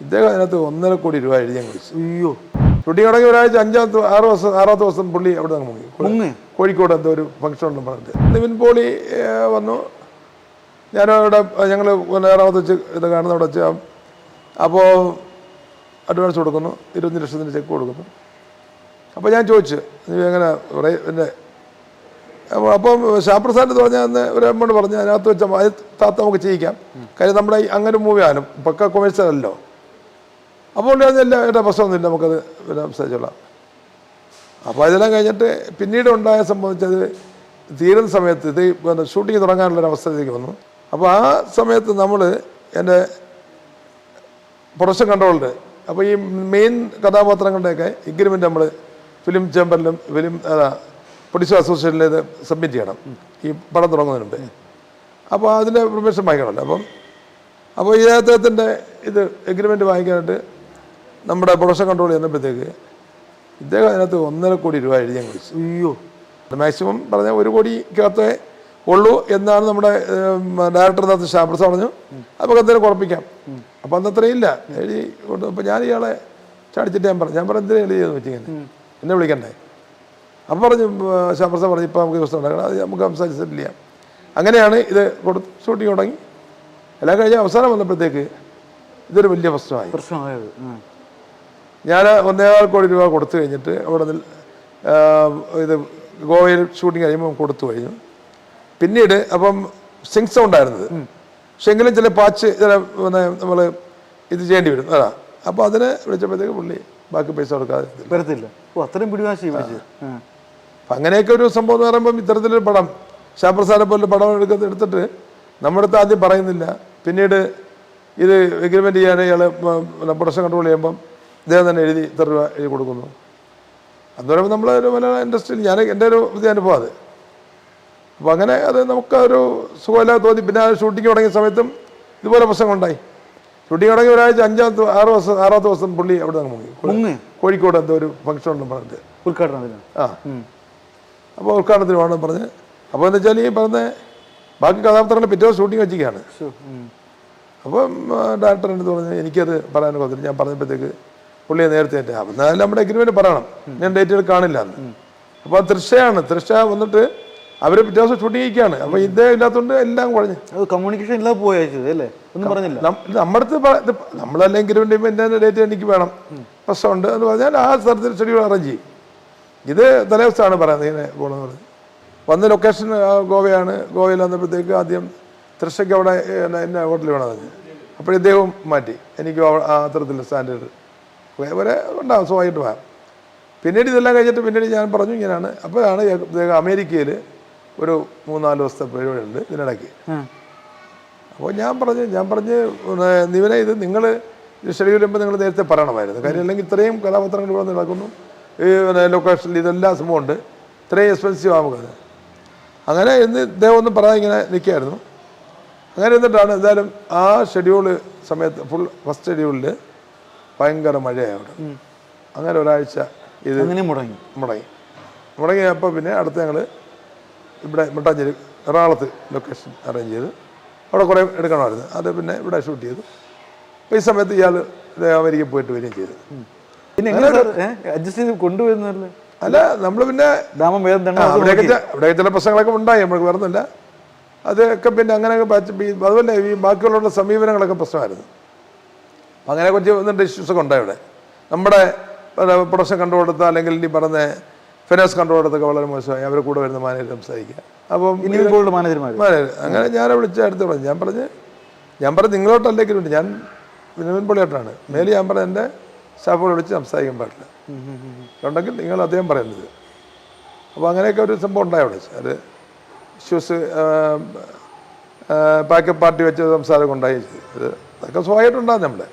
ഇദ്ദേഹം അതിനകത്ത് 1.5 കോടി രൂപ എഴുതി അങ്ങ് വെച്ചു. അയ്യോ, ഷൂട്ടിംഗ് തുടങ്ങി ഒരാഴ്ച 6 ദിവസം പുള്ളി അവിടെ നിന്ന് മുങ്ങി. കോഴിക്കോട് എന്തോ ഒരു ഫംഗ്ഷൻ ഉണ്ടെന്ന് പറഞ്ഞിട്ട് നിവിൻ പോളി വന്നു. ഞാനവിടെ ഞങ്ങൾ എറണാകുളത്ത് വെച്ച് ഇത് കാണുന്ന അവിടെ വെച്ച് അപ്പോൾ അഡ്വാൻസ് കൊടുക്കുന്നു, 25 ലക്ഷത്തിൻ്റെ ചെക്ക് കൊടുക്കുന്നു. അപ്പോൾ ഞാൻ ചോദിച്ചു നീ എങ്ങനെ എൻ്റെ അപ്പം ശ്യാംപ്രസാദ് പറഞ്ഞ അന്ന് ഒരു എമൗണ്ട് പറഞ്ഞ് അതിനകത്ത് വെച്ചാൽ താത്ത നമുക്ക് ചെയ്യിക്കാം, കാര്യം നമ്മുടെ അങ്ങനെ മൂവി ആനും പക്ക കൊമേഴ്സ്യൽ അല്ലോ. അപ്പോൾ പറഞ്ഞില്ല ഏട്ടാ പ്രശ്നമൊന്നുമില്ല, നമുക്കത് സംസാരിച്ചോളാം. അപ്പോൾ അതെല്ലാം കഴിഞ്ഞിട്ട് പിന്നീട് ഉണ്ടായ സംബന്ധിച്ചത് തീരുന്ന സമയത്ത് ഇത് ഷൂട്ടിങ് തുടങ്ങാനുള്ളൊരവസ്ഥയിലേക്ക് വന്നു. അപ്പോൾ ആ സമയത്ത് നമ്മൾ എൻ്റെ പ്രൊഡക്ഷൻ കൺട്രോളുണ്ട്. അപ്പോൾ ഈ മെയിൻ കഥാപാത്രങ്ങളുടെയൊക്കെ എഗ്രിമെൻറ്റ് നമ്മൾ ഫിലിം ചേംബറിലും പ്രൊഡ്യൂസർ അസോസിയേഷനിൽ ഇത് സബ്മിറ്റ് ചെയ്യണം ഈ പടം തുടങ്ങുന്നതിന് മുമ്പ്. അപ്പോൾ അതിൻ്റെ പെർമിഷൻ വാങ്ങിക്കണമല്ലോ. അപ്പോൾ ഈ അദ്ദേഹത്തിൻ്റെ ഇത് എഗ്രിമെൻറ്റ് വാങ്ങിക്കാനായിട്ട് നമ്മുടെ പ്രൊഡക്ഷൻ കൺട്രോൾ ചെയ്യുമ്പോഴത്തേക്ക് ഇദ്ദേഹം അതിനകത്ത് 1.5 കോടി രൂപ എഴുതി അങ്ങ് വെച്ചു. അയ്യോ, മാക്സിമം പറഞ്ഞാൽ 1 കോടിക്കകത്തേ ഉള്ളൂ എന്നാണ് നമ്മുടെ ഡയറക്ടറിനകത്ത് ശ്യാംപ്രസാദ് പറഞ്ഞു. നമുക്ക് എന്തെങ്കിലും കുറപ്പിക്കാം. അപ്പോൾ അന്ന് അത്രയും ഇല്ല എഴുതി കൊണ്ട്. അപ്പോൾ ഞാൻ ഇയാളെ ചാടിച്ചിട്ട് ഞാൻ പറഞ്ഞു എന്തിനാ എഴുതി ചെയ്യുന്നു വെച്ചിങ്ങനെ എന്നെ വിളിക്കണ്ടേ. അപ്പം പറഞ്ഞു ശ്യാംപ്രസാദ് പറഞ്ഞു ഇപ്പോൾ നമുക്ക് ദിവസം ഉണ്ടാക്കണം, അത് നമുക്ക് സംസാരിച്ച് സെറ്റിൽ ചെയ്യാം. അങ്ങനെയാണ് ഇത് ഷൂട്ടിങ് തുടങ്ങി. എല്ലാം കഴിഞ്ഞ് അവസാനം വന്നപ്പോഴത്തേക്ക് ഇതൊരു വലിയ പ്രശ്നമായത്. ഞാൻ 1.25 കോടി രൂപ കൊടുത്തു കഴിഞ്ഞിട്ട് അവിടെ നിന്ന് ഇത് ഗോവയിൽ ഷൂട്ടിങ് കഴിയുമ്പോൾ കൊടുത്തു കഴിഞ്ഞു. പിന്നീട് അപ്പം സിങ് സൗണ്ട് ആയിരുന്നത്, പക്ഷെ എങ്കിലും ചില പാച്ച് ചില നമ്മൾ ഇത് ചെയ്യേണ്ടി വരും. അതാ അപ്പോൾ അതിനെ വിളിച്ചപ്പോഴത്തേക്ക് പുള്ളി ബാക്കി പൈസ കൊടുക്കാതെ വരത്തില്ല. അത്രയും പിടിവാശി. അപ്പം അങ്ങനെയൊക്കെ ഒരു സംഭവം എന്ന് പറയുമ്പം ഇത്തരത്തിലൊരു പടം ശ്യാംപ്രസാദിനെ പോലെ പടം എടുത്തിട്ട് നമ്മുടെ അടുത്ത് ആദ്യം പറയുന്നില്ല, പിന്നീട് ഇത് എഗ്രിമെൻറ്റ് ചെയ്യാൻ ഇയാൾ പ്രൊഡക്ഷൻ കൺട്രോൾ ചെയ്യുമ്പം ഇദ്ദേഹം തന്നെ എഴുതി ഇത്ര രൂപ എഴുതി കൊടുക്കുന്നു. അന്ന് പറയുമ്പോൾ നമ്മളൊരു മലയാള ഇൻഡസ്ട്രിയിൽ എൻ്റെ ഒരു പുതിയ അനുഭവം അത്. അപ്പോൾ അങ്ങനെ അത് നമുക്കൊരു സുഖമില്ലാതെ തോന്നി. പിന്നെ ആ ഷൂട്ടിങ് തുടങ്ങിയ സമയത്തും ഇതുപോലെ പ്രശ്നങ്ങളുണ്ടായി. ഷൂട്ടിങ് തുടങ്ങി ഒരാഴ്ച 6 ദിവസം പുള്ളി അവിടെ നിന്ന് മുങ്ങി. കോഴിക്കോട് എന്തോ ഒരു ഫംഗ്ഷൻ ഉണ്ടെന്ന് പറഞ്ഞിട്ട് ഉദ്ഘാടനത്തിന്. അപ്പോൾ ഉദ്ഘാടനത്തിന് വേണമെന്ന് പറഞ്ഞ്. അപ്പോൾ എന്ന് വെച്ചാൽ ഈ പറഞ്ഞ ബാക്കി കഥാപാത്രങ്ങളുടെ പിറ്റേ ഷൂട്ടിങ് വെച്ചിരിക്കുകയാണ്. അപ്പം ഡയറക്ടർ എൻ്റെ പറഞ്ഞ് എനിക്കത് പറയാൻ കൊത്തില്ല. ഞാൻ പറഞ്ഞപ്പോഴത്തേക്ക് പുള്ളിയെ നേരത്തെ അപ്പം എന്നാലും നമ്മുടെ എഗ്രിമെൻറ്റ് പറയണം, ഞാൻ ഡേറ്റുകൾ കാണില്ല എന്ന്. അപ്പോൾ തൃശ്ശയാണ്. തൃശ്ശ വന്നിട്ട് അവർ പിറ്റേ ദിവസം ഷൂട്ടിങ് ചെയ്യിക്കുകയാണ്. അപ്പോൾ ഇദ്ദേഹം ഇല്ലാത്തതുകൊണ്ട് എല്ലാം കുഴഞ്ഞു. കമ്മ്യൂണിക്കേഷൻ എല്ലാം പോയത് അല്ലേ, ഒന്നും പറഞ്ഞില്ല. നമ്മുടെ അടുത്ത് നമ്മളെല്ലാം എഗ്രിമെൻറ്റ് എൻ്റെ ഡേറ്റ് എനിക്ക് വേണം, പ്രശ്നമുണ്ട് എന്ന് പറഞ്ഞാൽ ആ സ്ഥലത്തിൽ ഷെഡ്യൂൾ അറേഞ്ച് ചെയ്യും. ഇത് തലേദിവസമാണ് പറയുന്നത് ഇങ്ങനെ പോകണമെന്ന് പറഞ്ഞ്. വന്ന ലൊക്കേഷൻ ഗോവയാണ്. ഗോവയിൽ വന്നപ്പോഴത്തേക്ക് ആദ്യം തൃശ്ശയ്ക്ക് അവിടെ എന്നെ ഹോട്ടലിൽ വേണമെന്ന്. അപ്പോൾ ഇദ്ദേഹവും മാറ്റി. എനിക്ക് ആ അത്തരത്തിലുള്ള സ്റ്റാൻഡേർഡ് വരെ ഉണ്ടാകും, സ്വാഭാവികമായിട്ട് വേണം. പിന്നീട് ഇതെല്ലാം കഴിഞ്ഞിട്ട് പിന്നീട് ഞാൻ പറഞ്ഞു ഇങ്ങനെയാണ്. അപ്പോഴാണ് ഇദ്ദേഹം അമേരിക്കയിൽ ഒരു 3-4 ദിവസത്തെ പരിപാടിയുണ്ട് ഇതിനിടയ്ക്ക്. അപ്പോൾ ഞാൻ പറഞ്ഞ് നിവിനെ ഇത് നിങ്ങൾ ഷെഡ്യൂൾ ചെയ്യുമ്പോൾ നിങ്ങൾ നേരത്തെ പറയണമായിരുന്നു, കാര്യം അല്ലെങ്കിൽ ഇത്രയും കഥാപാത്രങ്ങൾ ഇവിടെ നടക്കുന്നു, ഈ ലൊക്കേഷനിൽ ഇതെല്ലാം സംഭവമുണ്ട്, ഇത്രയും എക്സ്പെൻസീവ് ആകുന്നത്. അങ്ങനെ ഇന്ന് ഇദ്ദേഹം ഒന്നും പറയാൻ ഇങ്ങനെ നിൽക്കുകയായിരുന്നു. അങ്ങനെ എന്നിട്ടാണ് എന്തായാലും ആ ഷെഡ്യൂള് സമയത്ത് ഫസ്റ്റ് ഷെഡ്യൂളിൽ ഭയങ്കര മഴയായി അവിടെ. അങ്ങനെ ഒരാഴ്ച ഇത് മുടങ്ങിയപ്പോൾ പിന്നെ അടുത്ത് ഞങ്ങൾ ഇവിടെ മട്ടാഞ്ചേരി എറണാകുളത്ത് ലൊക്കേഷൻ അറേഞ്ച് ചെയ്ത് അവിടെ കുറേ എടുക്കണമായിരുന്നു. അത് പിന്നെ ഇവിടെ ഷൂട്ട് ചെയ്തു. അപ്പോൾ ഈ സമയത്ത് ഇയാൾ അമേരിക്കയിൽ പോയിട്ട് വരികയും ചെയ്തു. പിന്നെ അഡ്ജസ്റ്റ് ചെയ്ത് കൊണ്ടുവരുന്നല്ലേ? അല്ല, നമ്മൾ പിന്നെ അവിടെയൊക്കെ ചില പ്രശ്നങ്ങളൊക്കെ ഉണ്ടായി, നമ്മൾക്ക് വരുന്നില്ല. അതൊക്കെ പിന്നെ അങ്ങനെയൊക്കെ അതുപോലെ ഈ ബാക്കിയുള്ള സമീപനങ്ങളൊക്കെ പ്രശ്നമായിരുന്നു. അപ്പം അങ്ങനെ കുറച്ച് ഇഷ്യൂസൊക്കെ ഉണ്ടായി ഇവിടെ. നമ്മുടെ പ്രൊഡക്ഷൻ കൺട്രോൾ എടുത്ത അല്ലെങ്കിൽ ഈ പറഞ്ഞ ഫിനാൻസ് കൺട്രോൾ എടുത്തൊക്കെ വളരെ മോശമായി. അവരെ കൂടെ വരുന്ന മാനേജർ സംസാരിക്കുക. അപ്പം മാനേജർ അങ്ങനെ ഞാൻ വിളിച്ച അടുത്ത് പറഞ്ഞു. ഞാൻ പറഞ്ഞു നിങ്ങളോട്ടല്ലെങ്കിൽ ഉണ്ട്, ഞാൻ നിവിൻ പോളിയായിട്ടാണ് മേലെ. ഞാൻ പറഞ്ഞ എൻ്റെ സ്റ്റാഫുകൾ വിളിച്ച് സംസാരിക്കാൻ പാടില്ല, ഉണ്ടെങ്കിൽ നിങ്ങൾ അദ്ദേഹം പറയുന്നത്. അപ്പോൾ അങ്ങനെയൊക്കെ ഒരു സംഭവം ഉണ്ടായി അവിടെ. അത് ഇഷ്യൂസ് പാക്കപ്പ് പാർട്ടി വെച്ച് സംസാരമൊക്കെ ഉണ്ടായി. അതൊക്കെ സ്വാഭാവികമായിട്ടുണ്ടാകും നമ്മളെ.